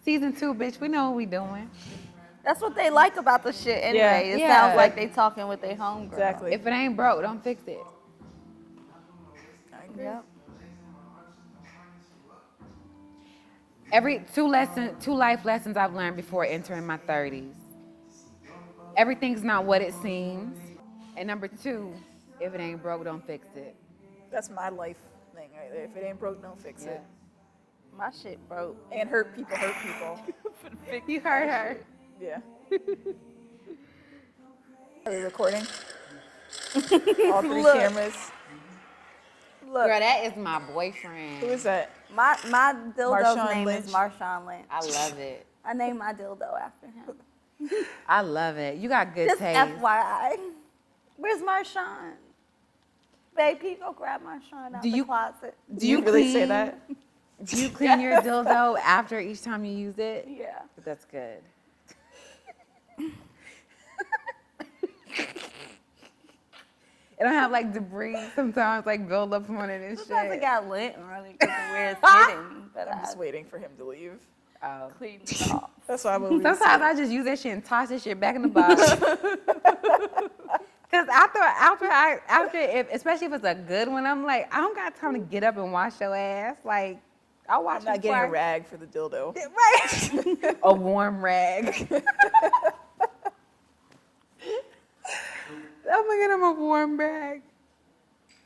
Season 2, bitch. We know what we doing. That's what they like about the shit anyway. It Yeah. sounds like they talking with their homegirl. Exactly. If it ain't broke, don't fix it. I agree. Yep. Two life lessons I've learned before entering my 30s. Everything's not what it seems. And number 2, if it ain't broke, don't fix it. That's my life thing right there. If it ain't broke, don't fix it. My shit broke. And hurt people hurt people. You heard her. Yeah. Are we recording? All 3 Look. cameras. Look, Girl, that is my boyfriend. Who is that? my dildo's Marshawn name Lynch. is Marshawn Lynch. I love it. I named my dildo after him. I love it. You got good Just taste. FYI. Where's Marshawn? Babe, can you go grab Marshawn out the closet? Do you really say that? Do you clean your dildo after each time you use it? Yeah. That's good. It don't have like debris sometimes, like build up on it and Sometimes it shit. got lint on it because of where it's hitting. But I'm I just waiting for him to leave. Oh. cleaned it off. That's why I'm always Sometimes I just use that shit and toss that shit back in the box. Cause especially if it's a good one, I'm like, I don't got time to get up and wash your ass. Like, I'll wash. I'm not getting a rag for the dildo. Right. A warm rag. I'm gonna get him a warm rag.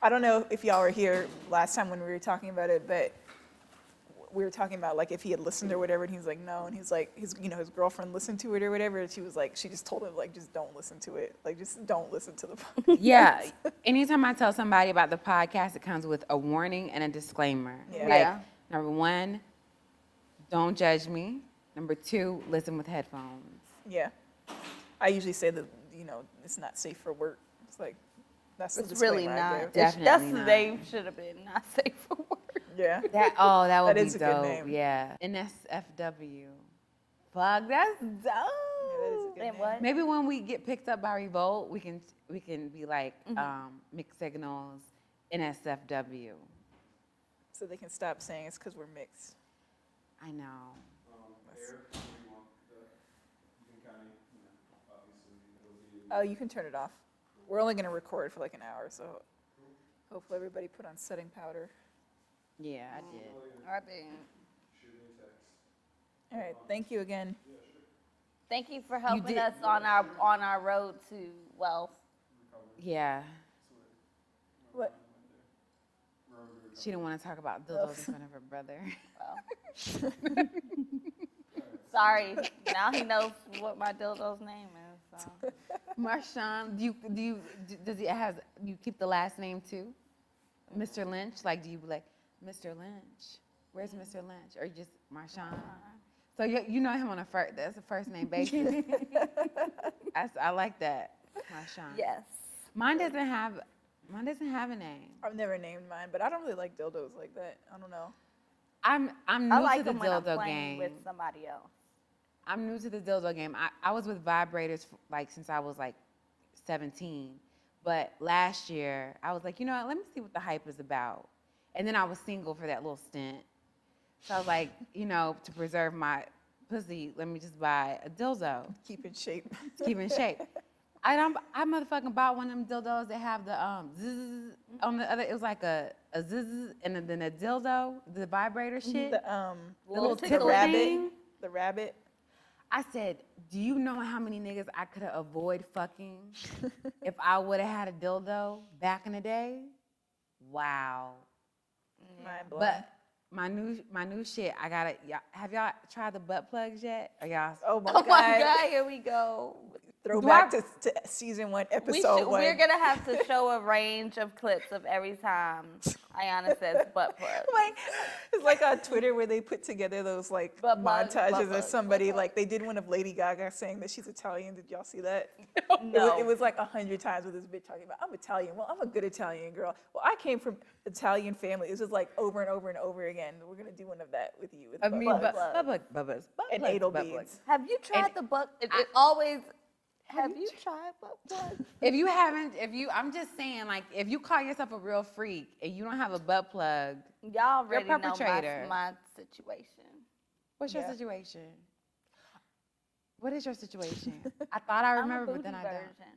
I don't know if y'all were here last time when we were talking about it, but we were talking about like if he had listened or whatever, and he's like, no, and he's like, his girlfriend listened to it or whatever, and she was like, she just told him like, just don't listen to it, like just don't listen to the podcast. Yeah. Anytime I tell somebody about the podcast, it comes with a warning and a disclaimer. Yeah. Like, Yeah. number 1, don't judge me. Number 2, listen with headphones. Yeah, I usually say that it's not safe for work. It's like that's the It's really disclaimer I not. give. Definitely That's not. the name should have been not safe for work. Yeah. That would That be is a good dope. name. Yeah. NSFW. Fuck, that's dope. that is a good And name. what? Maybe when we get picked up by Revolt, we can be like mixed signals NSFW. So they can stop saying it's because we're mixed. I know. Oh, you can turn it off. We're only gonna record for like an hour, so hopefully everybody put on setting powder. Yeah, I did. I didn't. All right, thank you again. Thank you for helping did- us on our road to wealth. Yeah. What? She didn't want to talk about dildos in front of her brother. Well. Sorry. Now he knows what my dildo's name is. So. Marshawn, you keep the last name too? Mr. Lynch? Like, do you be like, Mr. Lynch? Where's Mr. Lynch? Or you just Marshawn? So you know him on that's a first name basis. I like that, Marshawn. Yes. Mine doesn't have a name. I've never named mine, but I don't really like dildos like that. I don't know. I'm new I like to the them when I'm dildo playing game. with somebody else. I'm new to the dildo game. I was with vibrators like since I was like 17. But last year, I was like, you know what, let me see what the hype is about. And then I was single for that little stint. So I was like, to preserve my pussy, let me just buy a dildo Keep in shape. to keep in shape. I motherfucking bought one of them dildos that have the zzz on the other. It was like a zzz and then a dildo, the vibrator shit. The little the tickle rabbit. thing. The rabbit. I said, do you know how many niggas I could have avoided fucking if I would have had a dildo back in the day? Wow. Mind blown. But my new shit, have y'all tried the butt plugs yet? Or y'all? Oh my Oh god. my God, here we go. Throwback to season 1, episode 1. We're going to have to show a range of clips of every time Ayana says butt plug. Like, it's like on Twitter where they put together those like Butt plugs, butt montages of plugs, somebody like they did one of Lady Gaga saying that she's Italian. Did y'all see that? No. It was like 100 times with this bitch talking about I'm Italian. Well, I'm a good Italian girl. Well, I came from Italian family. It's just like over and over and over again. We're gonna do one of that with you. With butt plugs and anal beads. Have you tried the butt? Have you tried butt plug? I'm just saying, like, if you call yourself a real freak and you don't have a butt plug, Y'all already know perpetrator. my situation. What's your Yeah. situation? What is your situation? I thought I remember, I'm a but then I booty don't. virgin.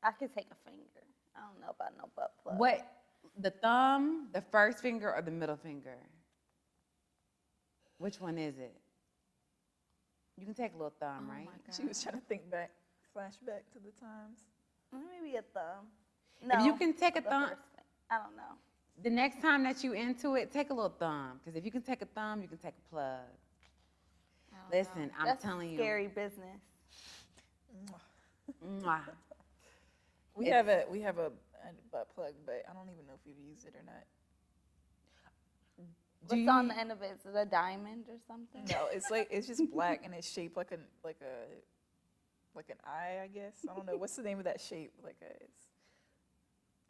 I could take a finger. I don't know about no butt plug. What? The thumb, the first finger, or the middle finger? Which one is it? You can take a little thumb, Oh right? my God. She was trying to think back, flashback to the times. Maybe a thumb. No. If you can take a the thumb, first thing. I don't know. the next time that you into it, take a little thumb. Because if you can take a thumb, you can take a plug. I don't Listen, know. I'm That's telling you. scary business. Mwah. We have a butt plug, but I don't even know if we've used it or not. What's on the end of it? Is it a diamond or something? No, it's just black and it's shaped like an eye, I guess. I don't know what's the name of that shape. It's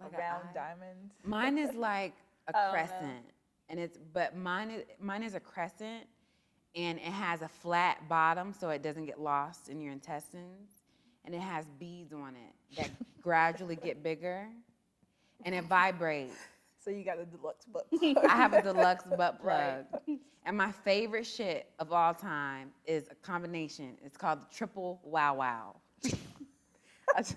Like a an round eye? diamond. Mine is like a I don't know. crescent, but mine is a crescent, and it has a flat bottom so it doesn't get lost in your intestines, and it has beads on it that gradually get bigger, and it vibrates. So you got the deluxe butt plug. I have a deluxe butt plug, Right. and my favorite shit of all time is a combination. It's called the triple wow wow. Is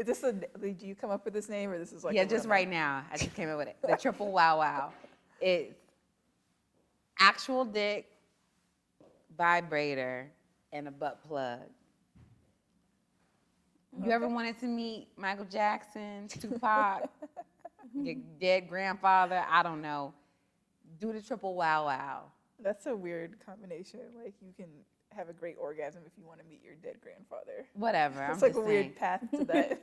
this did you come up with this name or this is like Yeah, a just real right name? now. I just came up with it. The triple wow wow. It's actual dick, vibrator, and a butt plug. You ever wanted to meet Michael Jackson, Tupac, your dead grandfather? I don't know. Do the triple wow wow. That's a weird combination. Like you can have a great orgasm if you want to meet your dead grandfather. Whatever. It's I'm like just a saying. weird path to that.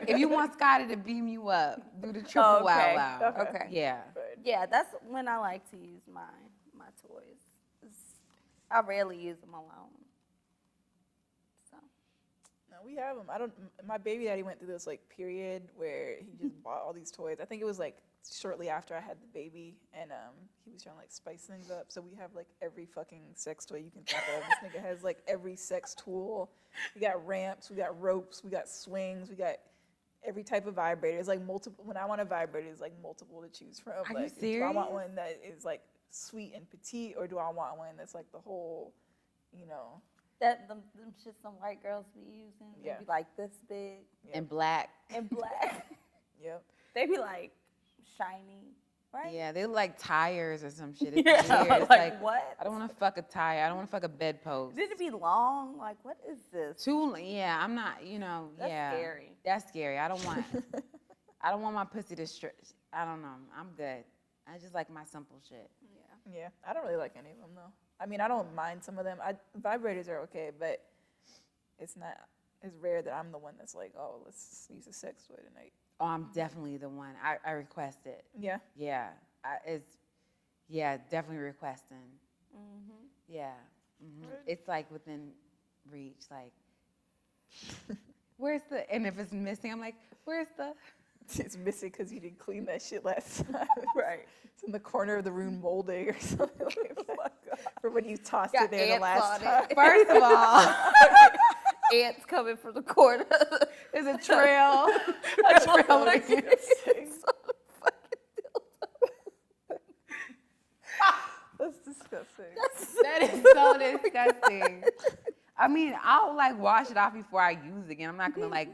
If you want Scotty to beam you up, do the triple Oh, okay. wow wow. Okay. Yeah. But Yeah, that's when I like to use my toys. I rarely use them alone. So no, we have them. My baby daddy went through this like period where he just bought all these toys. I think it was like shortly after I had the baby, and he was trying to like spice things up. So we have like every fucking sex toy you can think of. This nigga has like every sex tool. We got ramps, we got ropes, we got swings, we got every type of vibrator. It's like multiple. When I want a vibrator, it's like multiple to choose from. Are you Like, do I want serious? one that is like sweet and petite, or do I want one that's like the whole, you know? that them shit some white girls be using. Yeah. They be like this big And black. and black. Yep. They be like shiny, right? Yeah, they look like tires or some shit. It's Yeah, weird. It's like, what? I don't want to fuck a tire. I don't want to fuck a bedpost. Did it be long? Like, what is this? Yeah, I'm not, That's yeah. scary. That's scary. I don't want my pussy to stretch. I don't know. I'm good. I just like my simple shit. Yeah. Yeah, I don't really like any of them though. I mean, I don't mind some of them. Vibrators are okay, but it's rare that I'm the one that's like, oh, let's use a sex toy tonight. Oh, I'm definitely the one. I request it. Yeah. Yeah, definitely requesting. Yeah, it's like within reach. Like, where's and if it's missing, I'm like, where's the? It's missing because you didn't clean that shit last time. Right. It's in the corner of the room molding or something like that. For when you tossed Got it there the ants last on time. it. First of all, Ants coming from the corner. there's a trail. A trail That's disgusting. That's disgusting. That is so disgusting. I mean, I'll like wash it off before I use it again. I'm not gonna like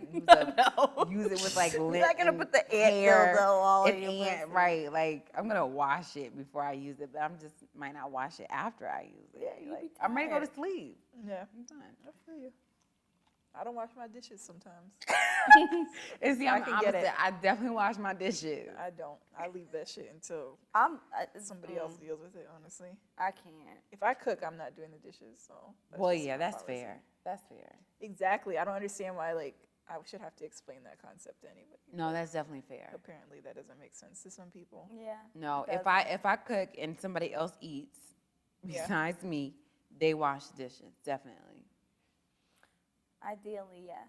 use it with like lint. You're not gonna and put the ant hair dildo all in and your ant, pussy. right? Like I'm gonna wash it before I use it, but I'm just might not wash it after I use it. Yeah, you like be I'm ready to go to tired. sleep. Yeah. I'm done. I feel you. I don't wash my dishes sometimes. And see, I I'm can get it. opposite. I definitely wash my dishes. I don't. I leave that shit until somebody else deals with it, honestly. I can't. If I cook, I'm not doing the dishes, so. Well, just yeah, my that's policy. fair. That's fair. Exactly. I don't understand why, like, I should have to explain that concept to anybody. No, that's definitely fair. Apparently, that doesn't make sense to some people. Yeah. No, it if I cook and somebody else eats Yeah. besides me, they wash the dishes. Definitely. Ideally, yes.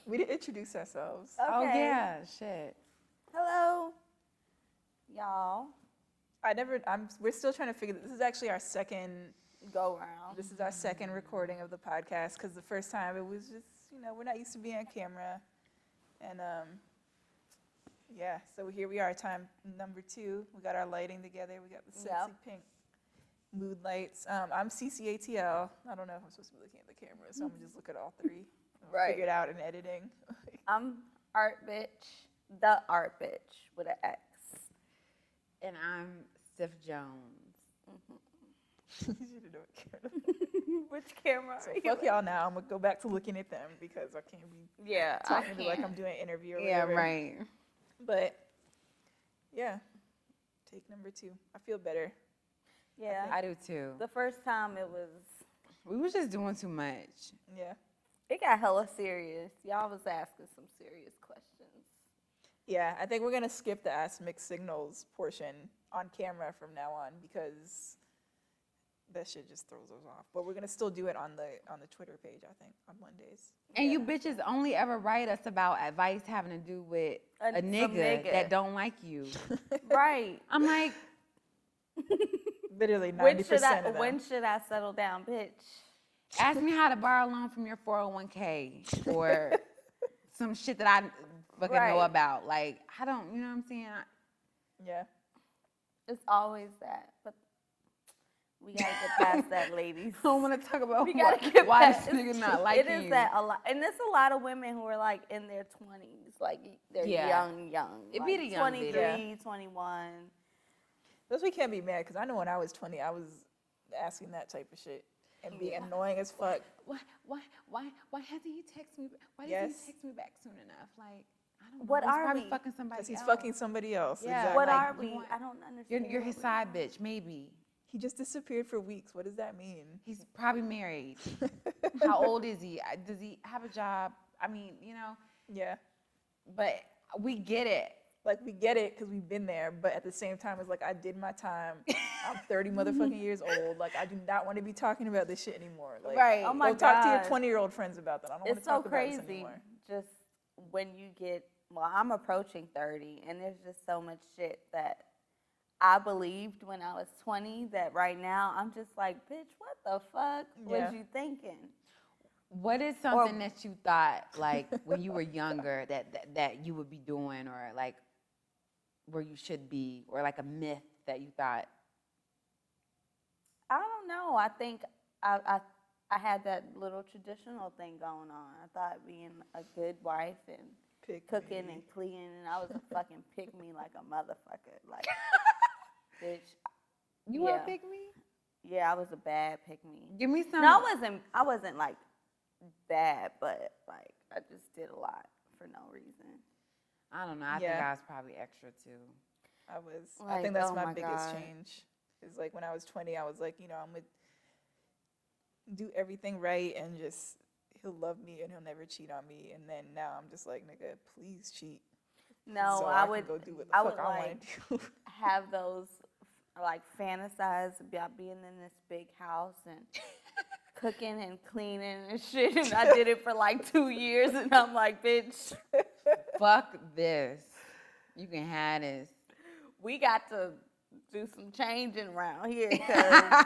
We didn't introduce ourselves. Oh Okay. yeah, shit. Hello, y'all. We're still trying to figure this is actually our second. Go around. This is our second recording of the podcast because the first time it was just, we're not used to being on camera, and Yeah, so here we are, time number 2. We got our lighting together. We got the sexy Yep. pink mood lights. I'm CCATL. I don't know if I'm supposed to be looking at the camera, so I'm gonna just look at all 3. I'll Right. figure it out in editing. I'm art bitch, the art bitch with an X. And I'm Steph Jones. You should do it, Karen. Which camera? So are you fuck with? y'all now. I'm gonna go back to looking at them because I can't be Yeah, I talking to you like I'm can't. doing an interview or Yeah, whatever. right. But yeah, take number 2. I feel better. Yeah. I do too. The first time We was just doing too much. Yeah. it got hella serious. Y'all was asking some serious questions. Yeah, I think we're gonna skip the ask mixed signals portion on camera from now on because that shit just throws us off. But we're gonna still do it on the Twitter page, I think, on Mondays. And you bitches only ever write us about advice having to do with a Some nigga that don't like you. Right. I'm like, Literally 90% When of them. when should I settle down, bitch? ask me how to borrow a loan from your 401k or some shit that I fucking know Right. about. Like, I don't, you know what I'm saying? Yeah. It's always that. But we gotta get past that, ladies. I don't want to talk about We gotta get why past this nigga not liking It is you. that a lot, and there's a lot of women who are like in their 20s, like they're Yeah. young. It like be the young 23, lady. 21. Those we can't be mad because I know when I was 20, I was asking that type of shit and being annoying as fuck. Why hasn't he texted me? Why doesn't Yes. he text me back soon enough? Like, I don't know. What He's are probably we? fucking somebody Because he's else. fucking somebody else. Yeah. Exactly. What like, are you we? want- I don't understand. You're his what we side are. bitch, maybe. He just disappeared for weeks. What does that mean? He's probably married. How old is he? Does he have a job? I mean, you know, Yeah. but we get it. Like, we get it because we've been there, but at the same time, it's like, I did my time. I'm 30 motherfucking years old. Like, I do not want to be talking about this shit anymore. Like, Right. Oh my go talk to your God. 20-year-old friends about that. I don't want It's to so talk about this crazy. anymore. Just when you get, well, I'm approaching 30, and there's just so much shit that I believed when I was 20 that right now I'm just like, bitch, what the fuck Yeah. was you thinking? What is something that you thought, like, when you were younger that you would be doing, or like where you should be, or like a myth that you thought? I don't know. I think I had that little traditional thing going on. I thought being a good wife and Pick cooking me. and cleaning, and I was a fucking pick me like a motherfucker. Like, bitch. You were a Yeah. pick me? Yeah, I was a bad pick me. Give me some. No, I wasn't like bad, but like I just did a lot for no reason. I don't know. I think Yeah. I was probably extra too. I was. I Like, think that's oh my my biggest God. change. Is like when I was 20, I was like, I'm gonna do everything right and just he'll love me and he'll never cheat on me. And then now I'm just like, nigga, please cheat. No, so I can would go do what the I fuck would I want like to do. have those like fantasize about being in this big house and cooking and cleaning and shit. And I did it for like 2 years, and I'm like, bitch, Fuck this. You can have this. we got to do some changing around here because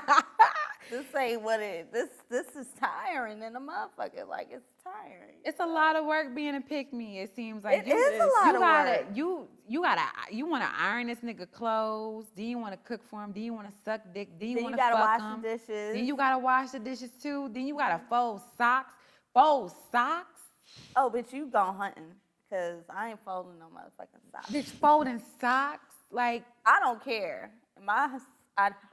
this ain't what it. This is tiring than a motherfucker. Like, it's tiring. It's a lot of work being a pick me. It seems like It is a lot you of gotta, work. You want to iron this nigga clothes. Then you want to cook for him. Then you want to suck dick. Then you Then want you to gotta fuck wash him. the dishes. Then you gotta wash the dishes too. Then you gotta fold socks. Fold socks. Oh, bitch, you gone hunting because I ain't folding no motherfucking socks. Bitch, folding socks. Like, I don't care. I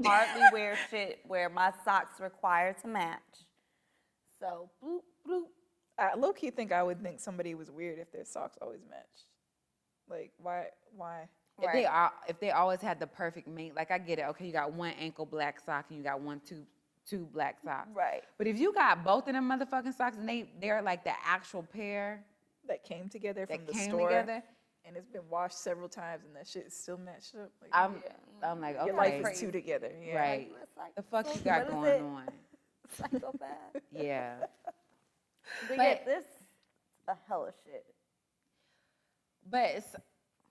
hardly wear shit where my socks require to match. So, bloop, bloop. I low key think I would think somebody was weird if their socks always matched. Like, why? if they always had the perfect mate, like I get it. Okay, you got one ankle black sock and you got two black socks. Right. But if you got both of them motherfucking socks and they're like the actual pair That came together from that the came store together, and it's been washed several times and that shit is still matched up. Like, I'm like, your okay, life is two together. Yeah. right. Like, The fuck you what got is going it? on? Psychopath. Yeah. But But- yeah, this a hella shit. But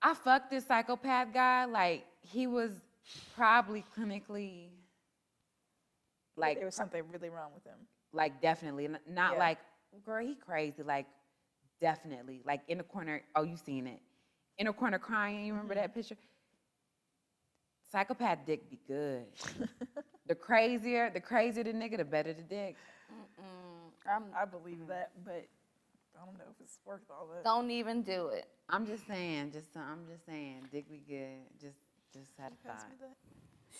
I fucked this psychopath guy. Like, he was probably clinically, like, there was something really wrong with him. like definitely. Not Yeah. like, girl, he crazy. Like, definitely. Like, in the corner, oh, you seen it. inner corner crying. You remember that picture? Psychopath dick be good. The crazier the nigga, the better the dick. I believe that, but I don't know if it's worth all that. Don't even do it. I'm just saying, dick be good. Just had a Pass thought. me that.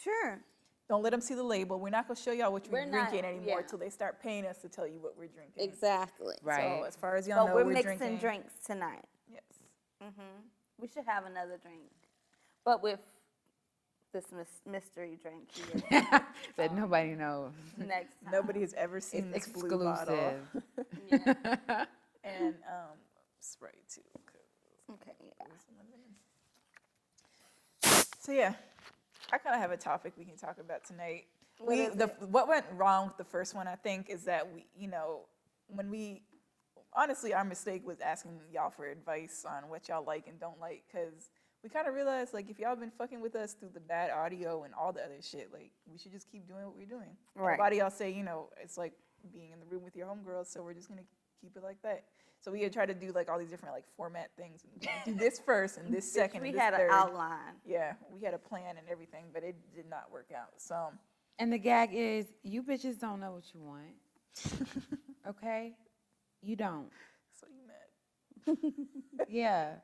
Sure. Don't let them see the label. We're not going to show y'all what We're we're not- drinking anymore yeah. till they start paying us to tell you what we're drinking. Exactly. Right. So as far as y'all But know, we're we're mixing drinking. drinks tonight. Yes. We should have another drink, but with this mystery drink here That nobody knows. next time. Nobody has ever seen It's this blue bottle. exclusive. Yeah. And Sprite too. 'cause Okay. Yeah. there's some lemons. So yeah, I kind of have a topic we can talk about tonight. What is it? What went wrong with the first one, I think, is that honestly, our mistake was asking y'all for advice on what y'all like and don't like, because we kind of realized, like, if y'all been fucking with us through the bad audio and all the other shit, like, we should just keep doing what we're doing. Right. And a lot of y'all say, it's like being in the room with your homegirls, so we're just gonna keep it like that. So we had tried to do like all these different like format things. Do this first and this second. We and this had an third. outline. Yeah, we had a plan and everything, but it did not work out. So And the gag is, you bitches don't know what you want. Okay? You don't. so you mad? Yeah.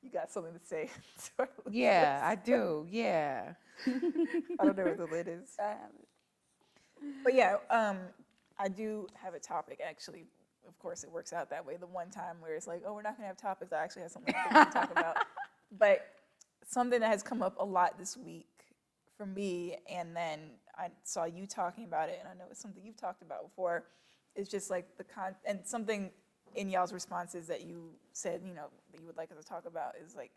You got something to say? to our Yeah, I do. Yeah. listeners. I don't know where the lid is. I have it. But yeah, I do have a topic actually. Of course, it works out that way. The one time where it's like, oh, we're not gonna have topics. I actually have something we can talk about. But something that has come up a lot this week for me, and then I saw you talking about it, and I know it's something you've talked about before. Is just like and something in y'all's responses that you said, that you would like us to talk about is like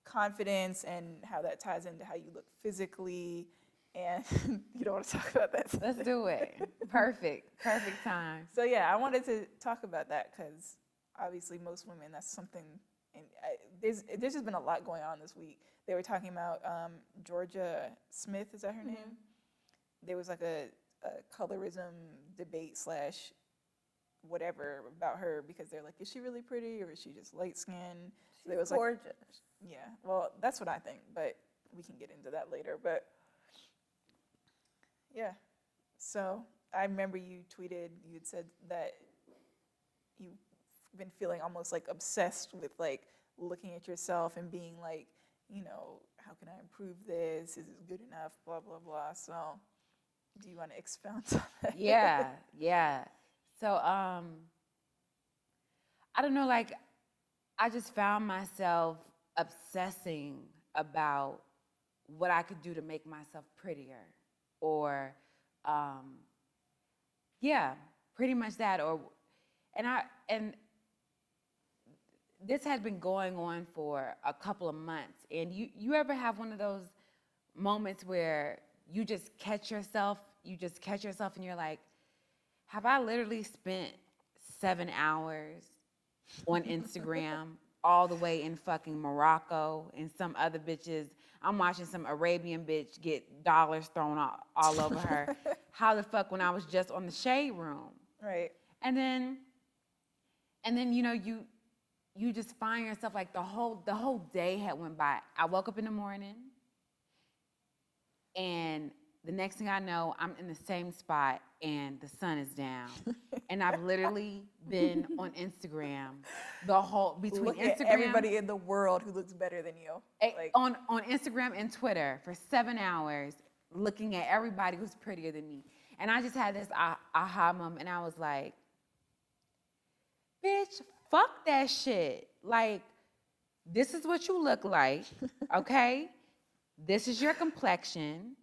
confidence and how that ties into how you look physically. And you don't want to talk about that. Let's do it. Perfect time. So yeah, I wanted to talk about that because obviously most women, that's something, and there's just been a lot going on this week. They were talking about Georgia Smith, is that her name? There was like a colorism debate / whatever about her because they're like, is she really pretty or is she just light skinned? So there was Gorgeous. yeah, well, that's what I think, but we can get into that later. But yeah, so I remember you had said that you've been feeling almost like obsessed with like looking at yourself and being like, how can I improve this? Is it good enough? Blah, blah, blah. So do you want to expound on that? Yeah. So, I don't know, like, I just found myself obsessing about what I could do to make myself prettier. Or, yeah, pretty much that. And this had been going on for a couple of months. And you ever have one of those moments where you just catch yourself and you're like, have I literally spent 7 hours on Instagram all the way in fucking Morocco and some other bitches? I'm watching some Arabian bitch get dollars thrown all over her. How the fuck when I was just on the Shade Room? Right. And then you just find yourself like the whole day had went by. I woke up in the morning and the next thing I know, I'm in the same spot and the sun is down. And I've literally been on Instagram between Look Instagram. at everybody in the world who looks better than you. On Instagram and Twitter for 7 hours looking at everybody who's prettier than me. And I just had this aha moment and I was like, bitch, fuck that shit. Like, this is what you look like, okay? This is your complexion.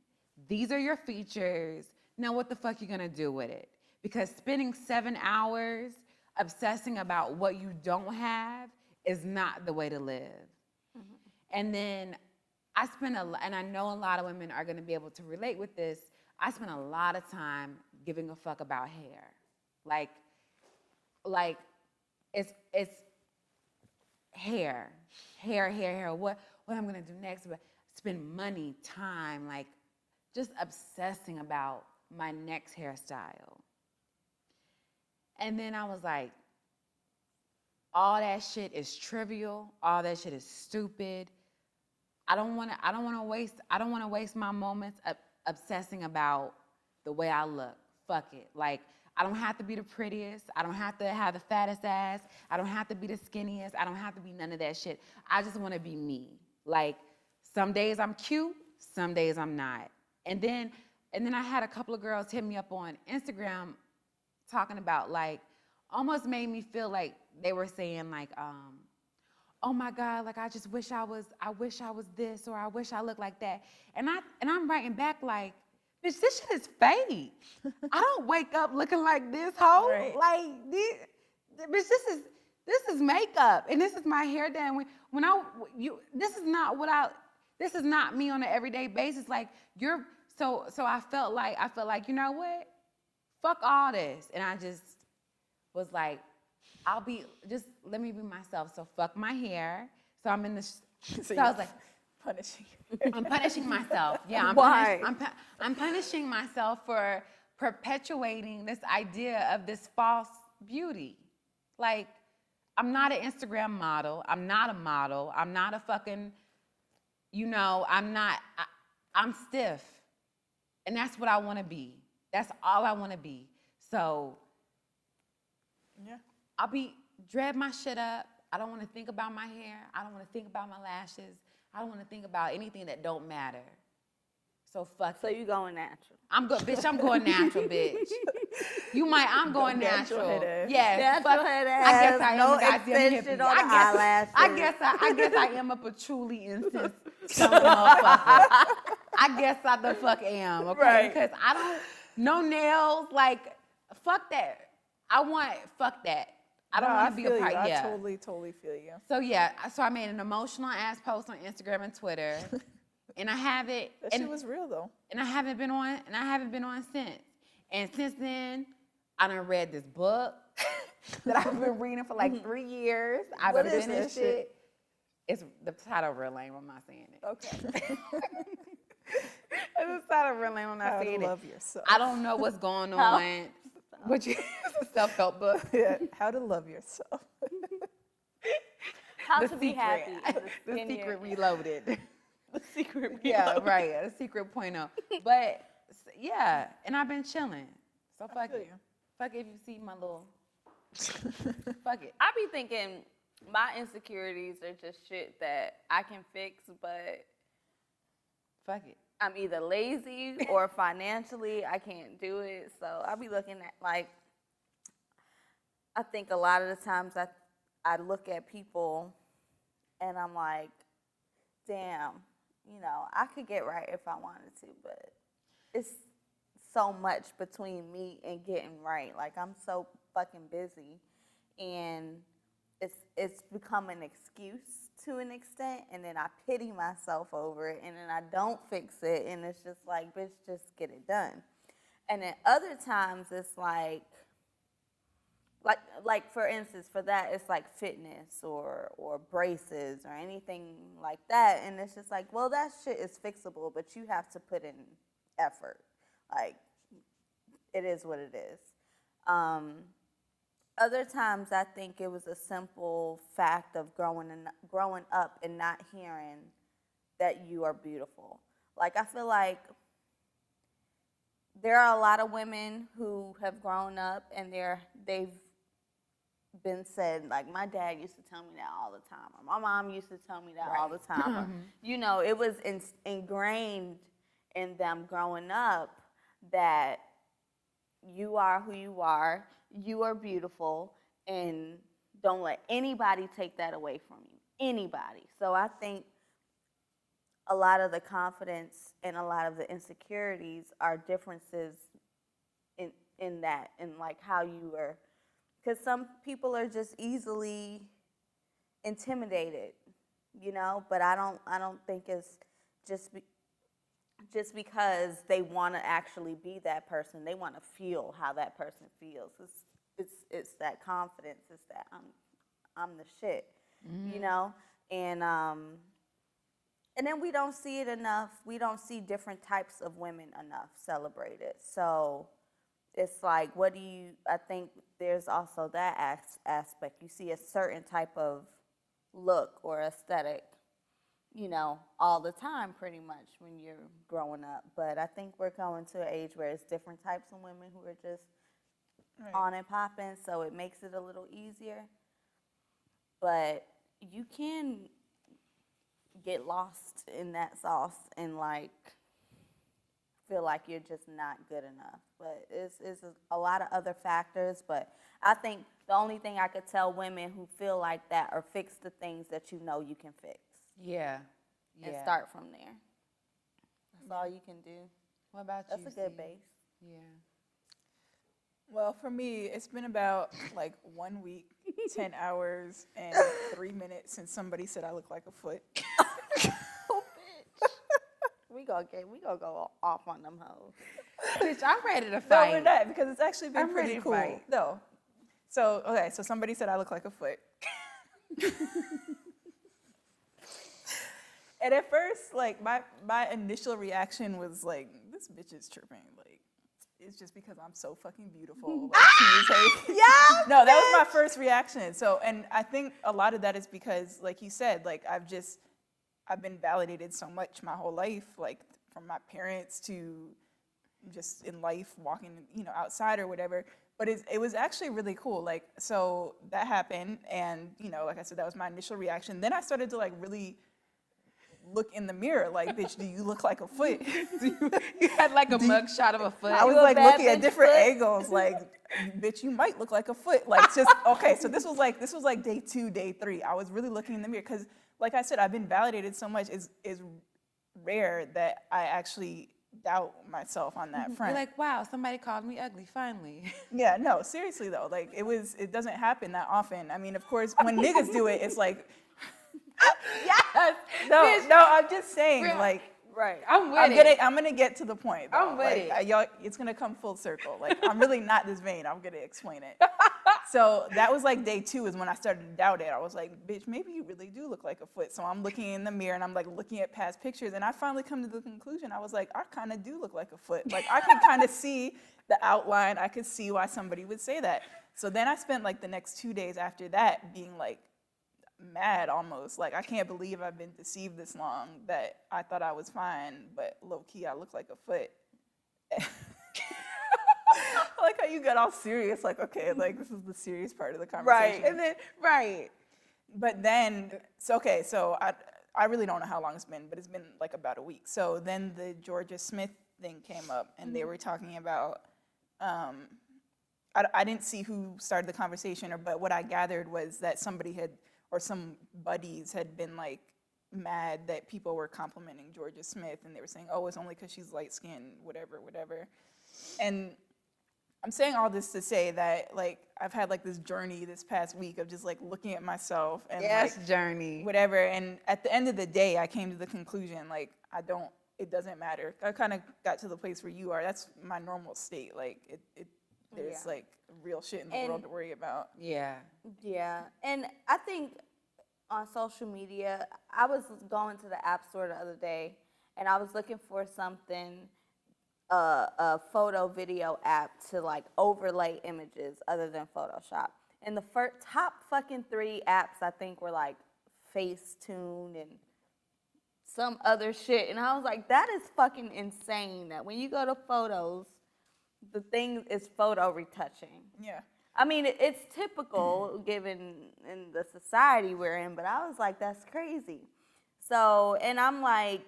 These are your features. Now what the fuck you gonna do with it? Because spending 7 hours obsessing about what you don't have is not the way to live. And then and I know a lot of women are gonna be able to relate with this, I spend a lot of time giving a fuck about hair. Like it's hair. What I'm gonna do next, but spend money, time, like just obsessing about my next hairstyle. And then I was like, all that shit is trivial. All that shit is stupid. I don't want to waste my moments obsessing about the way I look. Fuck it. Like, I don't have to be the prettiest. I don't have to have the fattest ass. I don't have to be the skinniest. I don't have to be none of that shit. I just want to be me. Like, some days I'm cute, some days I'm not. And then I had a couple of girls hit me up on Instagram talking about, like, almost made me feel like they were saying, like, oh my God, like, I wish I was this, or I wish I looked like that. And I'm writing back like, bitch, this shit is fake. I don't wake up looking like this, hoe. Right. Like, bitch, this is makeup, and this is my hair done. This is not me on an everyday basis. Like, so I felt like, you know what? Fuck all this. And I just was like, let me be myself. So fuck my hair. So I'm in the, so I was like, punishing. I'm punishing myself. Yeah, Why? I'm punishing myself for perpetuating this idea of this false beauty. Like, I'm not an Instagram model. I'm not a model. I'm not a fucking, I'm stiff. And that's what I want to be. That's all I want to be. So, Yeah. I'll dread my shit up. I don't want to think about my hair. I don't want to think about my lashes. I don't want to think about anything that don't matter. So fuck So it. you going natural? I'm going natural, bitch. I'm going natural. head ass. Yes. Natural head ass. I guess I am no a goddamn extension hippie. on the eyelashes. I guess I am a patchouli incense motherfucker. I guess I the fuck am, okay? Right. Because I don't, no nails, like, fuck that. Fuck that. I don't want to be a part. I Yeah. totally feel you. So yeah, so I made an emotional ass post on Instagram and Twitter, and I have it. That shit was real though. And I haven't been on since. And since then, I done read this book that I've been reading for like 3 years. I've What is finished that it. shit? It's the title real lame. I'm not saying it. Okay. It's the title real lame. I'm not How to saying it. love yourself. I don't know what's going on. It's a self-help book. Yeah, how to love yourself. How The to be secret. happy. The secret reloaded. The secret. Yeah, right. A secret point of. But yeah, and I've been chilling. So fuck feel it. you. Fuck it if you see my little. Fuck it. I be thinking my insecurities are just shit that I can fix, but Fuck it. I'm either lazy or financially I can't do it. So I be looking at, like, I think a lot of the times I look at people and I'm like, damn, I could get right if I wanted to, but it's so much between me and getting right. Like, I'm so fucking busy, and it's become an excuse to an extent, and then I pity myself over it, and then I don't fix it, and it's just like, bitch, just get it done. And then other times it's like for instance, for that, it's like fitness or braces or anything like that, and it's just like, well, that shit is fixable, but you have to put in effort. Like, it is what it is. Other times, I think it was a simple fact of growing up and not hearing that you are beautiful. Like, I feel like there are a lot of women who have grown up and they've been said, like, my dad used to tell me that all the time, or my mom used to tell me that all the time. Or, it was ingrained in them growing up that you are who you are beautiful, and don't let anybody take that away from you, anybody. So I think a lot of the confidence and a lot of the insecurities are differences in that, and like how you are, because some people are just easily intimidated, but I don't think it's just because they want to actually be that person. They want to feel how that person feels. It's that confidence. It's that I'm the shit, and then we don't see it enough. We don't see different types of women enough celebrated. So it's like, I think there's also that aspect. You see a certain type of look or aesthetic, all the time pretty much when you're growing up. But I think we're going to an age where it's different types of women who are just on and popping, so it makes it a little easier. But you can get lost in that sauce and like feel like you're just not good enough. But it's a lot of other factors. But I think the only thing I could tell women who feel like that are fix the things that you know you can fix. Yeah. And start from there. That's all you can do. What about you? That's a good base. Yeah. Well, for me, it's been about like 1 week, 10 hours, and 3 minutes since somebody said I look like a foot. Oh, bitch. We gonna go off on them hoes. Bitch, I'm ready to fight. No, we're not, because it's actually been I'm pretty ready to cool. fight. No. So, okay, so somebody said I look like a foot. And at first, like, my initial reaction was like, this bitch is tripping. Like, it's just because I'm so fucking beautiful. Like, she is hating. Yeah. No, that was my first reaction. So, and I think a lot of that is because, like you said, like, I've been validated so much my whole life, like, from my parents to just in life, walking, outside or whatever. But it was actually really cool. Like, so that happened, and, like I said, that was my initial reaction. Then I started to, like, really look in the mirror, like, bitch, do you look like a foot? You had like a mug shot of a foot. I was like looking at different angles, like, bitch, you might look like a foot. Like, just, okay, so this was like day 2, day 3. I was really looking in the mirror, because, like I said, I've been validated so much. It's rare that I actually doubt myself on that front. You're like, wow, somebody called me ugly, finally. Yeah, no, seriously though, like, it doesn't happen that often. I mean, of course, when niggas do it, it's like, Yes. no, I'm just saying, like, Right. I'm gonna get to the point, though. I'm with it. Y'all, it's gonna come full circle. Like, I'm really not this vain. I'm gonna explain it. So that was like day 2 is when I started to doubt it. I was like, bitch, maybe you really do look like a foot. So I'm looking in the mirror and I'm like looking at past pictures, and I finally come to the conclusion. I was like, I kind of do look like a foot. Like, I can kind of see the outline. I could see why somebody would say that. So then I spent like the next 2 days after that being like mad almost. Like, I can't believe I've been deceived this long, that I thought I was fine, but low-key I look like a foot. I like how you got all serious, like, okay, like, this is the serious part of the conversation. Right. And then, right. But then, so I really don't know how long it's been, but it's been like about a week. So then the Georgia Smith thing came up, and they were talking about, I didn't see who started the conversation, but what I gathered was that somebody had, or some buddies had been like mad that people were complimenting Georgia Smith, and they were saying, oh, it's only because she's light-skinned, whatever. And I'm saying all this to say that, like, I've had like this journey this past week of just like looking at myself and like journey. Whatever. And at the end of the day, I came to the conclusion, like, it doesn't matter. I kind of got to the place where you are. That's my normal state. Like, there's like real shit in the world to worry about. Yeah. Yeah. And I think on social media, I was going to the App Store the other day, and I was looking for something, a photo video app to like overlay images other than Photoshop. And the top fucking 3 apps I think were like Facetune and some other shit. And I was like, that is fucking insane that when you go to photos, the thing is photo retouching. Yeah. I mean, it's typical given in the society we're in, but I was like, that's crazy. So, and I'm like,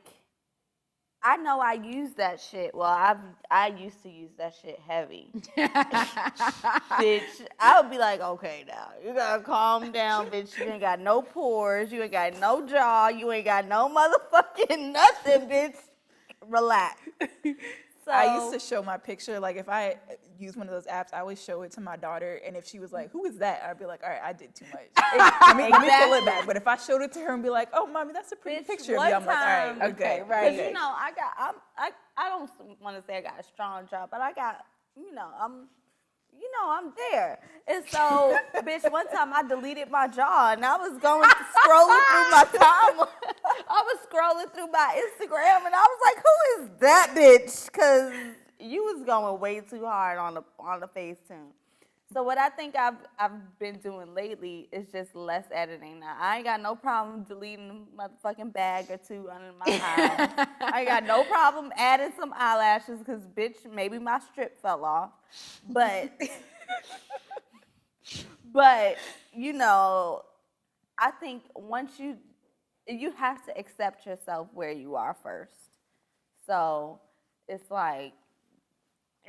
I know I use that shit. Well, I used to use that shit heavy. Bitch, I would be like, okay, now, you gotta calm down, bitch. You ain't got no pores. You ain't got no jaw. You ain't got no motherfucking nothing, bitch. Relax. So, I used to show my picture, like, if I use one of those apps, I always show it to my daughter, and if she was like, who is that? I'd be like, all right, I did too much. Let me pull it back. But if I showed it to her and be like, oh, mommy, that's a pretty picture of me, I'm like, all right, okay, right. Because, I don't want to say I got a strong jaw, but I got, I'm there. And so, bitch, one time I deleted my jaw, and I was scrolling through my timeline. I was scrolling through my Instagram, and I was like, who is that bitch? Because was going way too hard on the Facetune. So what I think I've been doing lately is just less editing. Now I ain't got no problem deleting a motherfucking bag or two under my eye. I ain't got no problem adding some eyelashes because bitch, maybe my strip fell off. But you know, I think once you have to accept yourself where you are first. So it's like,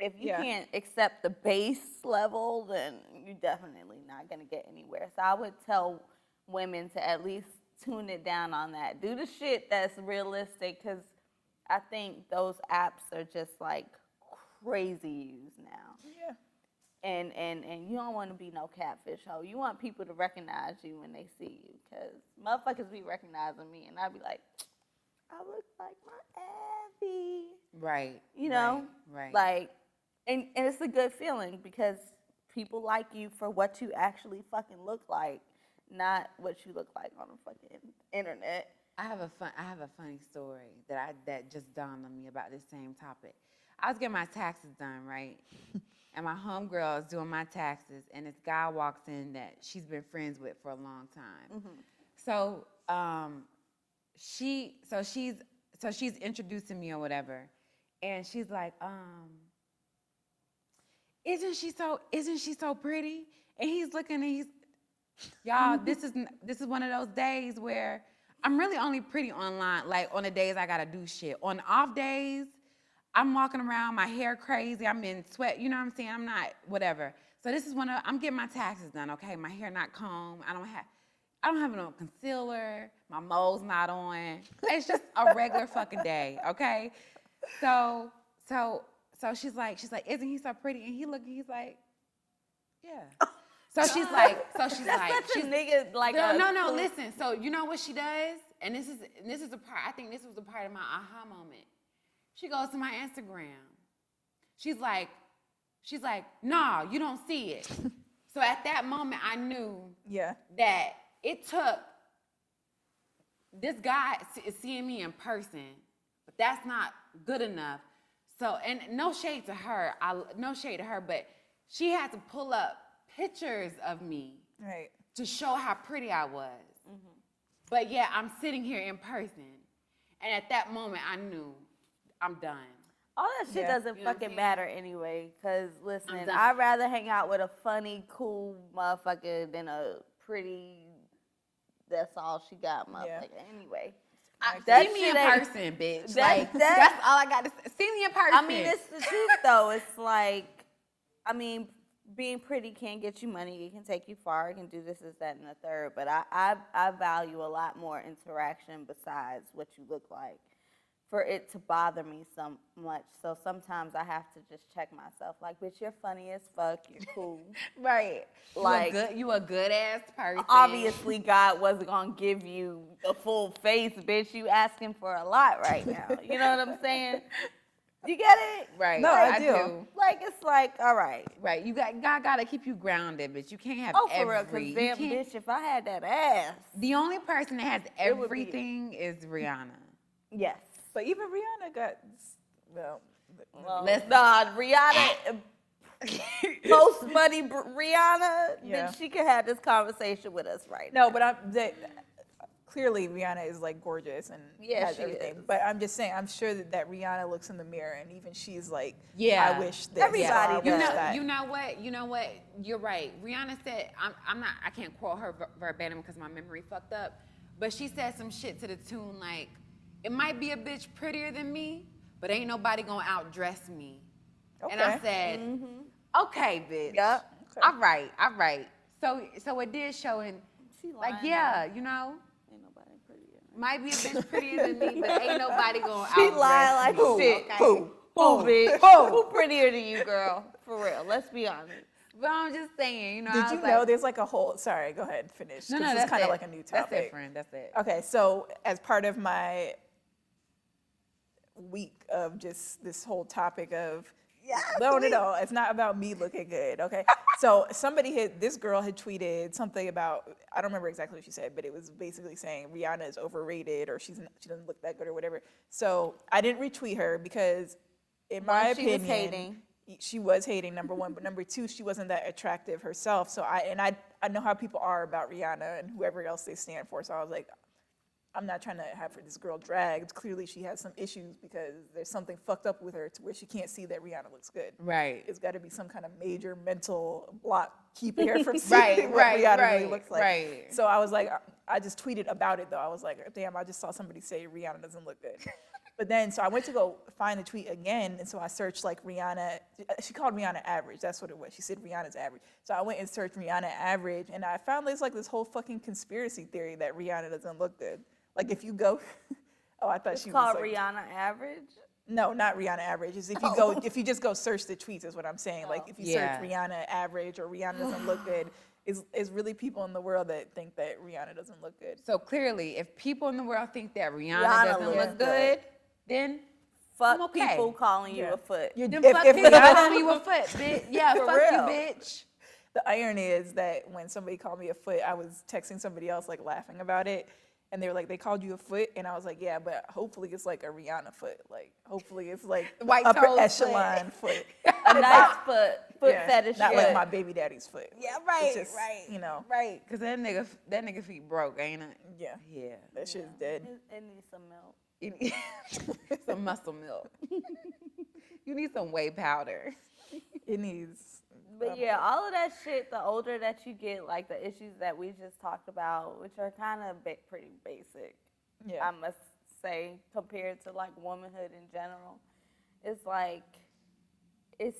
if you can't accept the base level, then you're definitely not going to get anywhere. So I would tell women to at least tune it down on that. Do the shit that's realistic, because I think those apps are just like crazy used now. Yeah. And you don't want to be no catfish hoe. You want people to recognize you when they see you, because motherfuckers be recognizing me, and I be like, I look like my Abby. Right. You know? Right. Like, and it's a good feeling because people like you for what you actually fucking look like, not what you look like on the fucking internet. I have a funny story that just dawned on me about this same topic. I was getting my taxes done, right? And my homegirl is doing my taxes, and this guy walks in that she's been friends with for a long time. So she's introducing me or whatever, and she's like, isn't she so pretty? And he's looking, and y'all, this is one of those days where I'm really only pretty online, like on the days I gotta do shit. On off days, I'm walking around, my hair crazy, I'm in sweat, you know what I'm saying? I'm not, whatever. So this is I'm getting my taxes done, okay? My hair not combed, I don't have no concealer, my mole's not on. It's just a regular fucking day, okay? So she's like, isn't he so pretty? And he's like, yeah. So she's like, Such a nigga, like no, listen. So you know what she does? And this is the part, I think this was the part of my aha moment. She goes to my Instagram. She's like, nah, you don't see it. So at that moment, I knew that it took this guy seeing me in person, but that's not good enough. So, and no shade to her, but she had to pull up pictures of me to show how pretty I was. But yeah, I'm sitting here in person. And at that moment, I knew I'm done. All that shit doesn't fucking matter anyway. Because, listen, I'd rather hang out with a funny, cool motherfucker than a pretty, that's all she got motherfucker anyway. See me in person, bitch. That's all I got to say. See me in person. I mean, it's the truth, though. It's like, I mean, being pretty can get you money. It can take you far. It can do this, that, and the third. But I value a lot more interaction besides what you look like for it to bother me so much. So sometimes I have to just check myself. Like, bitch, you're funny as fuck. You're cool. Right. Like, you a good ass person. Obviously, God wasn't gonna give you a full face, bitch. You asking for a lot right now. You know what I'm saying? You get it? Right. No, I do. Like, it's like, all right. Right. God gotta keep you grounded, bitch. You can't have for real, because damn, bitch, if I had that ass. The only person that has everything is Rihanna. Yes. But even Rihanna got, Rihanna, post money Rihanna, then she could have this conversation with us right now. No, but clearly Rihanna is like gorgeous and has everything. Is. But I'm just saying, I'm sure that Rihanna looks in the mirror and even she's like, yeah, I wish that everybody does that. You know what? You're right. Rihanna said, I can't quote her verbatim because my memory fucked up, but she said some shit to the tune like, it might be a bitch prettier than me, but ain't nobody gonna outdress me. Okay. And I said, okay, bitch. Yep. Okay. All right. So it did show in, like, yeah, you know, ain't nobody prettier. Might be a bitch prettier than me, but ain't nobody gonna outdress She lying like shit. Okay? Who, bitch? Who prettier than you, girl? For real. Let's be honest. But I'm just saying, you know. Did you know there's like a whole, sorry, go ahead, finish. No, this is kind of like a new topic. That's it, friend. That's it. Okay, so as part of my week of just this whole topic of, no, it's not about me looking good, okay? So this girl had tweeted something about, I don't remember exactly what she said, but it was basically saying Rihanna is overrated or she doesn't look that good or whatever. So I didn't retweet her because in my She was opinion, hating. she was hating, number one, but number two, she wasn't that attractive herself. So I know how people are about Rihanna and whoever else they stand for. So I was like, I'm not trying to have this girl dragged. Clearly, she has some issues because there's something fucked up with her to where she can't see that Rihanna looks good. Right. It's got to be some kind of major mental block keeping her from seeing what Rihanna really looks like. Right. So I was like, I just tweeted about it though. I was like, damn, I just saw somebody say Rihanna doesn't look good. But then, so I went to go find the tweet again, and so I searched like Rihanna. She called Rihanna average. That's what it was. She said Rihanna's average. So I went and searched Rihanna average, and I found there's like this whole fucking conspiracy theory that Rihanna doesn't look good. Like if you go, oh, I thought It's she called was like, Rihanna average. no, not Rihanna average. Is if you go, if you just go search the tweets, is what I'm saying. Like if you Yeah. search Rihanna average or Rihanna doesn't look good, is really people in the world that think that Rihanna doesn't look good. So clearly, if people in the world think that Rihanna, Rihanna doesn't looks look good. good, then Fuck I'm okay. people calling you Yeah. a foot. You're, then fuck people calling you a foot, bitch. Yeah, For fuck real. you, bitch. The irony is that when somebody called me a foot, I was texting somebody else like laughing about it, and they were like, "They called you a foot," and I was like, "Yeah, but hopefully it's like a Rihanna foot. Like hopefully it's like the White upper toes echelon foot, A nice foot Yeah, fetish. not foot. like my baby daddy's foot. Yeah, Like, right, it's just, right. You know, Right, because that nigga feet broke, ain't it? yeah, Yeah. that shit's dead. It needs some milk. You need some muscle milk. You need some whey powder. It needs. But yeah, all of that shit, the older that you get, like the issues that we just talked about, which are kind of pretty basic, Yeah. I must say, compared to like womanhood in general, it's like, it's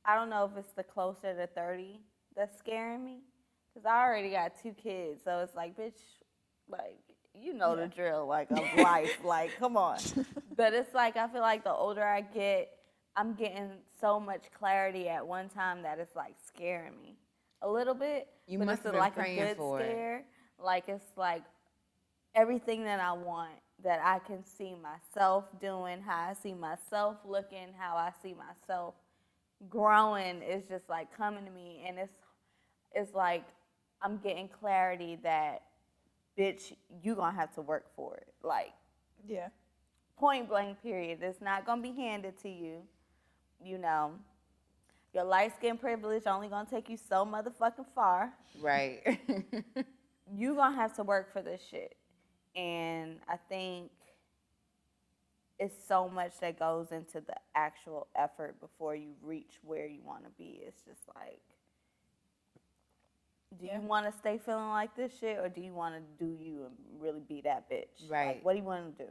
I don't know if it's the closer to 30 that's scaring me, because I already got 2 kids, so it's like, bitch, like, you know the drill, like, of life, like, come on. But it's like, I feel like the older I get, I'm getting so much clarity at one time that it's like scaring me a little bit. You but must it's have been like praying a good for it. scare. Like it's like everything that I want, that I can see myself doing, how I see myself looking, how I see myself growing is just like coming to me, and it's like I'm getting clarity that, bitch, you gonna have to work for it. Like, Yeah. point blank period. It's not gonna be handed to you. You know, your light skin privilege only gonna take you so motherfucking far. Right. You gonna have to work for this shit. And I think it's so much that goes into the actual effort before you reach where you want to be. It's just like, do you want to stay feeling like this shit, or do you want to do you and really be that bitch? Right. Like, what do you want to do?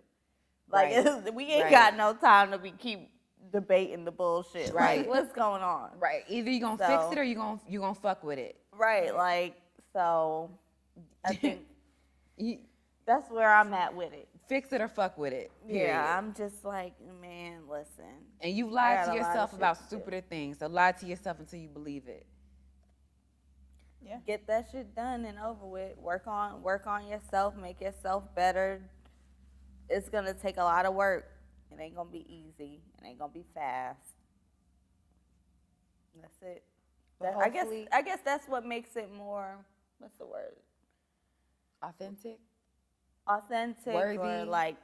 Like, Right. we ain't Right. got no time to keep debating the bullshit. Right. Like, what's going on? Right. Either you gonna fix it or you gonna fuck with it. Right. Like, so I think You that's where I'm at with it. fix it or fuck with it. Period. Yeah, I'm just like, man, listen. And you I lied got to a lot of yourself shit about to do. stupider things. So lie to yourself until you believe it. Yeah. Get that shit done and over with. Work on yourself, make yourself better. It's gonna take a lot of work. It ain't gonna be easy. It ain't gonna be fast. That's it. But I guess hopefully- that's what makes it more, what's the word? Authentic. Authentic, Worthy. or like,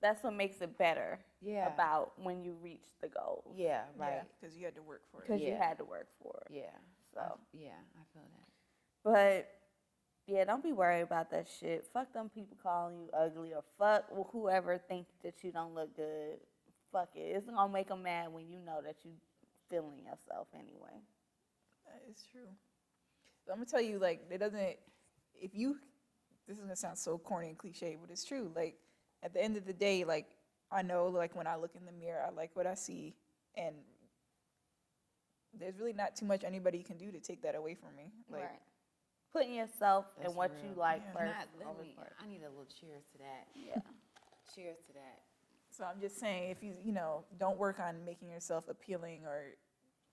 that's what makes it better. Yeah. About when you reach the goal. Yeah. Right. Because you had to work for it. Because you Yeah. had to work for it. Yeah. So. Yeah, I feel that. But yeah, don't be worried about that shit. Fuck them people calling you ugly, or fuck whoever think that you don't look good. Fuck it. It's gonna make them mad when you know that you feeling yourself anyway. That is true. So I'm gonna tell you, like, it doesn't. If you, this is gonna sound so corny and cliche, but it's true. Like, at the end of the day, like, I know, like, when I look in the mirror, I like what I see, and there's really not too much anybody can do to take that away from me. Like, Right. Putting yourself in That's what real. you like Yeah. first. I need a little cheers to that. Yeah. Cheers to that. so I'm just saying, if you know, don't work on making yourself appealing or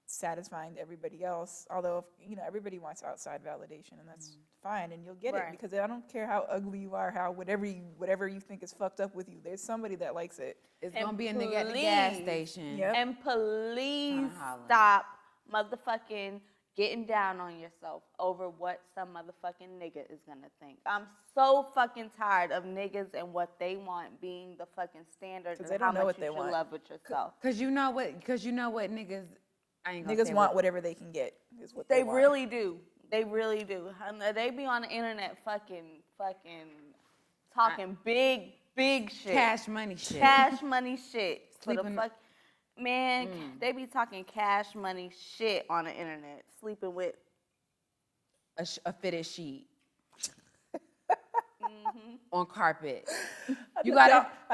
satisfying to everybody else. Although, if, everybody wants outside validation, and that's fine, and you'll get Right. it, because I don't care how ugly you are, how whatever you think is fucked up with you. There's somebody that likes it. It's And gonna be a nigga at the gas please- station. Yep. And please Kinda hollering. stop motherfucking getting down on yourself over what some motherfucking nigga is gonna think. I'm so fucking tired of niggas and what they want being the fucking standard and how much you should love with yourself. Cause you know what niggas, I ain't gonna Niggas say want whatever they can get. Is what They want. really do. They really do. And they be on the internet fucking talking big shit. cash money shit. Cash money shit. For the Sleeping- fuck, man, they be talking cash money shit on the internet. Sleeping with A fitted sheet. On carpet. I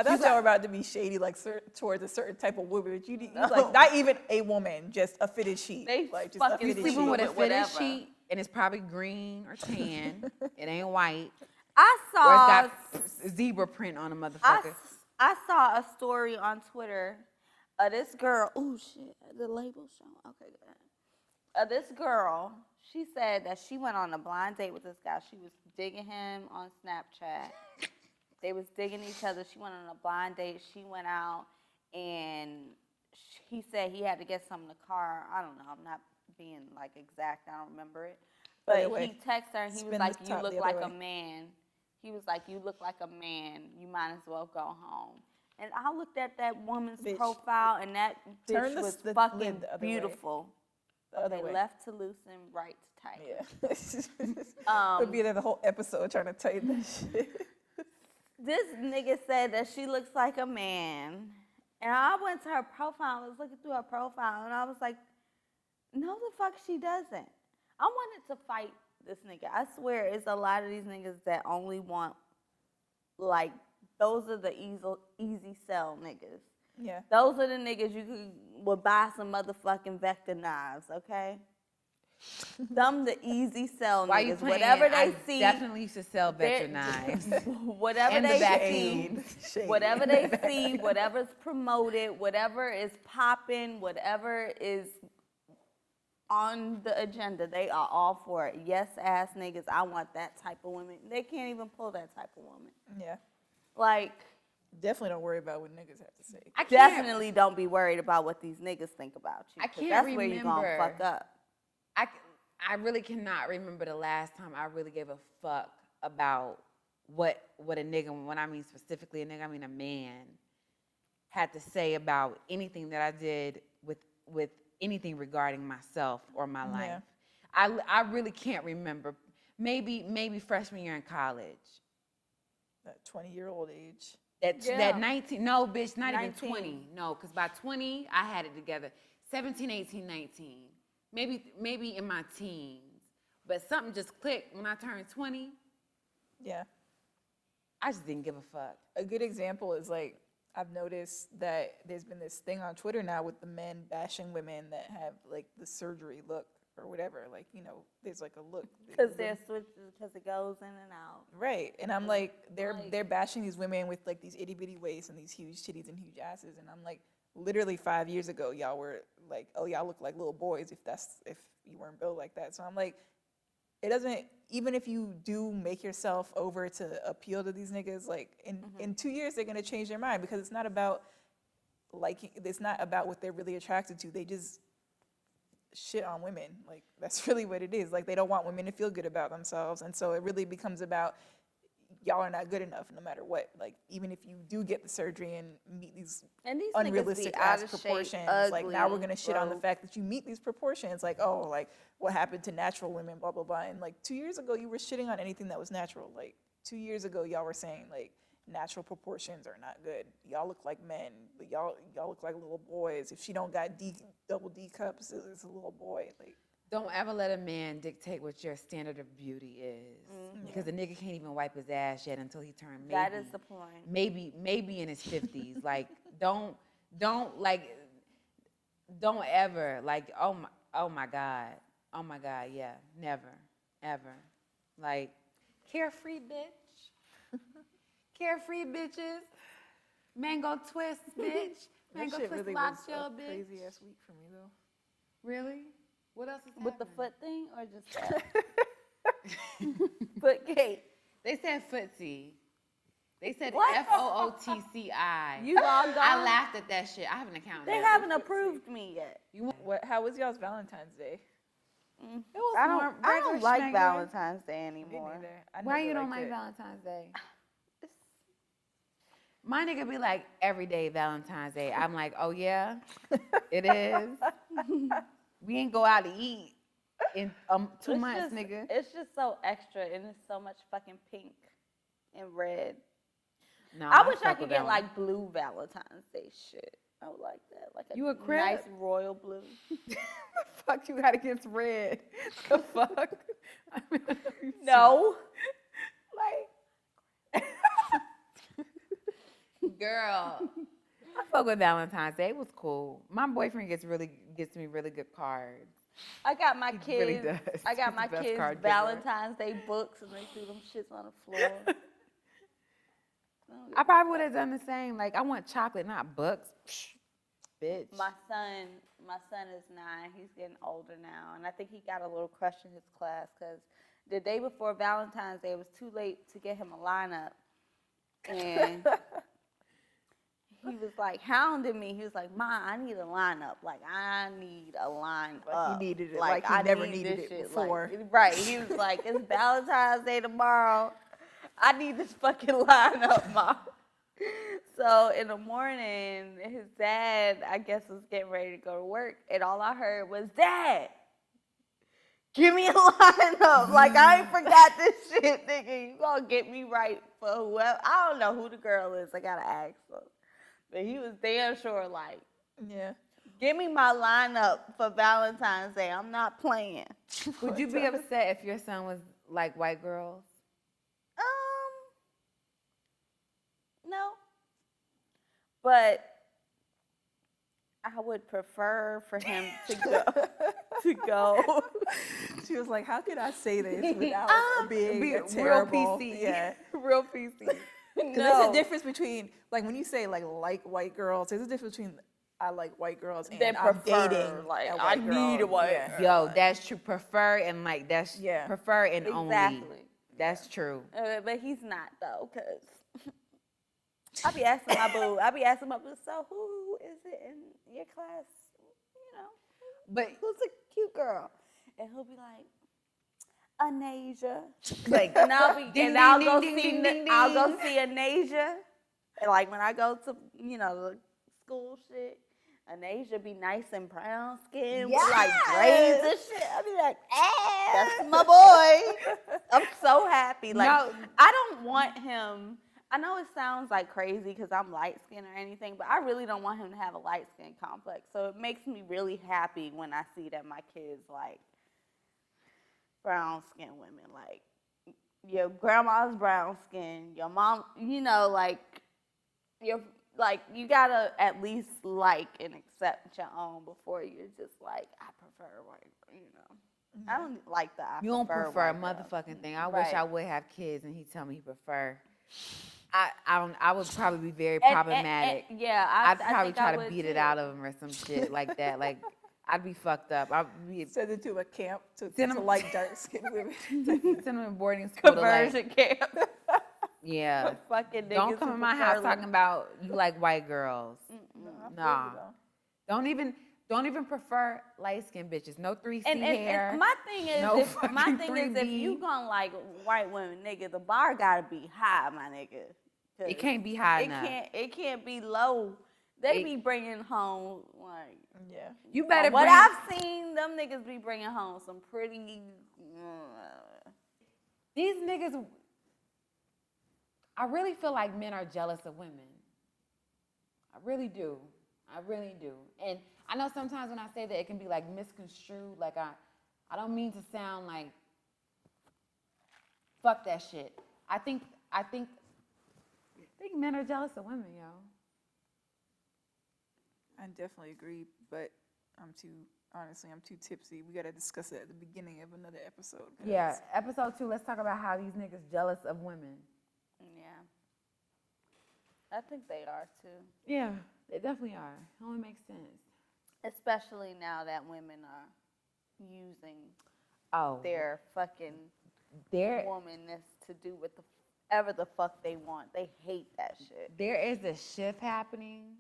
thought y'all were about to be shady, like towards a certain type of woman. But you like not even a woman, just a fitted sheet. They like just fucking a fitted Sleeping sheet. with a fitted whatever. sheet, and it's probably green or tan. It ain't white. I Or saw it's got zebra print on a motherfucker. I saw a story on Twitter of this girl. Oh shit, the label show. Okay, good. This girl, she said that she went on a blind date with this guy. She was digging him on Snapchat. They was digging each other. She went on a blind date. She went out, and he said he had to get some in the car. I don't know. I'm not being like exact. I don't remember it. But he texted her, and he was like, "You look like a man." He was like, "You look like a man. You might as well go home." And I looked at that woman's profile, and that bitch was fucking beautiful. Okay, left to loosen, right to tighten. Yeah. We'll be there the whole episode trying to tighten that shit. This nigga said that she looks like a man. And I went to her profile, I was looking through her profile, and I was like, no, the fuck she doesn't. I wanted to fight this nigga. I swear, it's a lot of these niggas that only want, like, those are the easy sell niggas. Yeah. Those are the niggas would buy some motherfucking Vector knives, okay? Them the easy sell Why you niggas. playing? Whatever they I see. definitely used to sell Vector knives. Whatever And the they vaccine. see. Whatever they see, whatever's promoted, whatever is popping, whatever is on the agenda, they are all for it. Yes, ass niggas, I want that type of woman. They can't even pull that type of woman. Yeah. Like, definitely don't worry about what niggas have to say. I can't, definitely don't be worried about what these niggas think about you. I can't That's where you're remember. gonna fuck up. I really cannot remember the last time I really gave a fuck about what a nigga, when I mean specifically a nigga, I mean a man, had to say about anything that I did with anything regarding myself or my life. I really can't remember. Maybe freshman year in college. That 20-year-old age. That 19, no, bitch, not 19. even 20. No, because by 20, I had it together. 17, 18, 19. Maybe in my teens. But something just clicked when I turned 20. Yeah. I just didn't give a fuck. A good example is like, I've noticed that there's been this thing on Twitter now with the men bashing women that have like the surgery look or whatever. Like, you know, there's like a look. Because they're switches, because it goes in and out. Right. And I'm like, they're bashing these women with like these itty bitty waists and these huge titties and huge asses. And I'm like, literally 5 years ago, y'all were like, oh, y'all look like little boys if you weren't built like that. So I'm like, it doesn't, even if you do make yourself over to appeal to these niggas, like in 2 years, they're going to change their mind because it's not about it's not about what they're really attracted to. They just shit on women. Like, that's really what it is. Like, they don't want women to feel good about themselves. And so it really becomes about y'all are not good enough no matter what. Like, even if you do get the surgery and meet these unrealistic ass proportions, like now we're gonna shit on the fact that you meet these proportions. Like, oh, like what happened to natural women, blah, blah, blah. And like 2 years ago, you were shitting on anything that was natural. Like 2 years ago, y'all were saying like natural proportions are not good. Y'all look like men, but y'all look like little boys. If she don't got double D cups, it's a little boy. Like, Don't ever let a man dictate what your standard of beauty is. Because a nigga can't even wipe his ass yet until he turned maybe. That is the point. Maybe in his 50s. Like, don't ever, like, oh my God, yeah, never, ever. Like, carefree bitch. Carefree bitches. Mango twist, bitch. Mango that shit twist really lock was shell, a bitch. crazy ass week for me though. Really? What else is With the happening? foot thing or just that? Foot cake. They said footsie. They said What? FOOTCI. You logged on? I laughed at that shit. I have an account. They now. haven't approved me yet. How was y'all's Valentine's Day? It was I more don't regular like schmegger. Valentine's Day Me anymore. neither. I Why never you don't liked like it. Valentine's Day? My nigga be like, every day Valentine's Day. I'm like, oh yeah, it is. We ain't go out to eat in 2 months, nigga. It's just so extra, and it's so much fucking pink and red. No, I wish I fuck could with get that like blue Valentine's Day shit. I would like that, like You a crib? nice royal blue. one. Fuck you got against red. The fuck? I mean, No, like, girl. I fuck with Valentine's Day. It was cool. My boyfriend gets me really good cards. I got my He really kids. does. I got He's my the best kids card giver. Valentine's Day books, and they threw them shits on the floor. I probably would have done the same. Like, I want chocolate, not books. Psh, bitch. My son is 9. He's getting older now, and I think he got a little crush in his class because the day before Valentine's Day, it was too late to get him a lineup, and he was like hounding me. He was like, "Ma, I need a lineup. Like, I need a lineup. Like he needed it, like he I never need needed this it shit." before. Like, right? He was like, "It's Valentine's Day tomorrow. I need this fucking lineup, Ma." So in the morning, his dad, I guess, was getting ready to go to work, and all I heard was, "Dad, give me a lineup." Like, I ain't forgot this shit, nigga. You gonna get me right for whoever. I don't know who the girl is. I gotta ask her. But he was damn sure like, Yeah. "Give me my lineup for Valentine's Day. I'm not playing." Would you be upset if your son was like white girls? No. But I would prefer for him to go. She was like, "How could I say this without being Be a terrible?" real PC. Yeah. Real PC. Because there's a difference between, like, when you say like white girls, there's a difference between I like white girls and They I'm prefer, dating like, a I white girl. need a white Yeah. girl. Yo, that's true. Prefer and like that's Yeah. prefer and only. Exactly. That's true. But he's not though, cause I be asking my boo. So who is it in your class? You know, But who's a cute girl? And he'll be like, Anasia. like And I'll be, ding, and ding, I'll ding, go ding, see, ding, ding, I'll go ding. see Anasia. And like when I go to, the school shit, Anasia be nice and brown skin with like braids and shit. I be like, that's my boy. I'm so happy. Like, No. I don't want him. I know it sounds like crazy because I'm light skinned or anything, but I really don't want him to have a light skin complex. So it makes me really happy when I see that my kids like brown skinned women. Like, your grandma's brown skin, your mom, like, you gotta at least like and accept your own before you're just like, I prefer white, I don't like the you don't prefer a white girl. motherfucking thing. I wish Right. I would have kids and he tell me he prefer. I would probably be very And- problematic. yeah, I'd I probably think try I to would beat it too. out of him or some shit like that. Like I'd be fucked up. I'd be Send it to a camp to Send 'em- like dark skinned women. send him to boarding school. Conversion camp. Yeah. Fucking Don't niggas come who in my prefer house them. talking about you like white girls. Nah. Don't even prefer light skinned bitches. No 3C hair. And my thing is, no if fucking if 3B. you gonna like white women, nigga, the bar gotta be high, my nigga. 'Cause It can't be high enough. It can't be low. They It- be bringing home like. Yeah. You better What bring, I've seen, them niggas be bringing home some pretty. these niggas. I really feel like men are jealous of women. I really do. And I know sometimes when I say that it can be like misconstrued. Like I don't mean to sound like fuck that shit. I think men are jealous of women, yo. I definitely agree, but I'm too tipsy. We gotta discuss it at the beginning of another episode. 'Cause Yeah, episode 2. Let's talk about how these niggas jealous of women. Yeah. I think they are too. Yeah, they definitely are. It only makes sense. Especially now that women are using Oh, their fucking there womanness to do whatever the fuck they want. They hate that shit. there is a shift happening.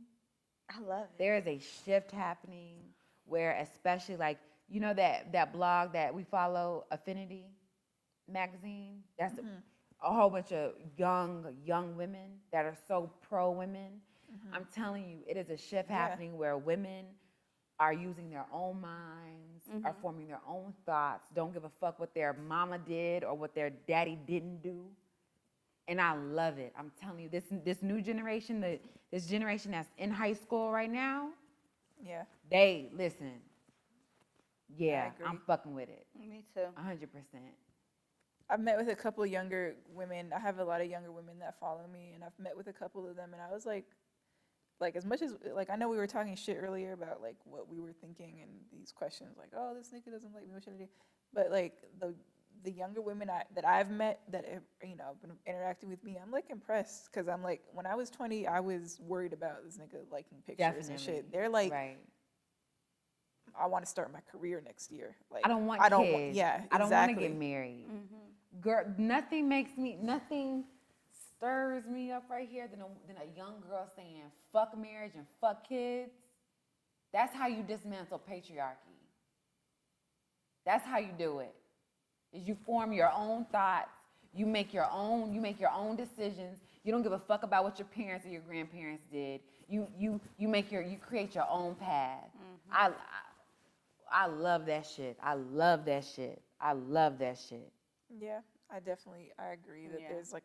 I love it. There is a shift happening where, especially like You know that blog that we follow, Affinity magazine? That's a whole bunch of young women that are so pro women. I'm telling you, it is a shift happening where women are using their own minds, are forming their own thoughts, don't give a fuck what their mama did or what their daddy didn't do. And I love it. I'm telling you, this new generation, this generation that's in high school right now, Yeah. they listen. Yeah, agree. I'm fucking with it. Me too. 100%. I've met with a couple of younger women. I have a lot of younger women that follow me, and I've met with a couple of them, and I was like, as much as, like, I know we were talking shit earlier about, like, what we were thinking and these questions, like, oh, this nigga doesn't like me, what should I do? But, like, the younger women that I've met that have, you know, been interacting with me, I'm, like, impressed, because I'm, like, when I was 20, I was worried about this nigga liking pictures and shit. They're, like, right. I want to start my career next year. Like, I don't want kids. Yeah, exactly. I don't want to get married. Girl, nothing stirs me up right here than a young girl saying, fuck marriage and fuck kids. That's how you dismantle patriarchy. That's how you do it. Is you form your own thoughts, you make your own decisions. You don't give a fuck about what your parents or your grandparents did. You create your own path. I love that shit. I love that shit. Yeah, I agree that there's, like,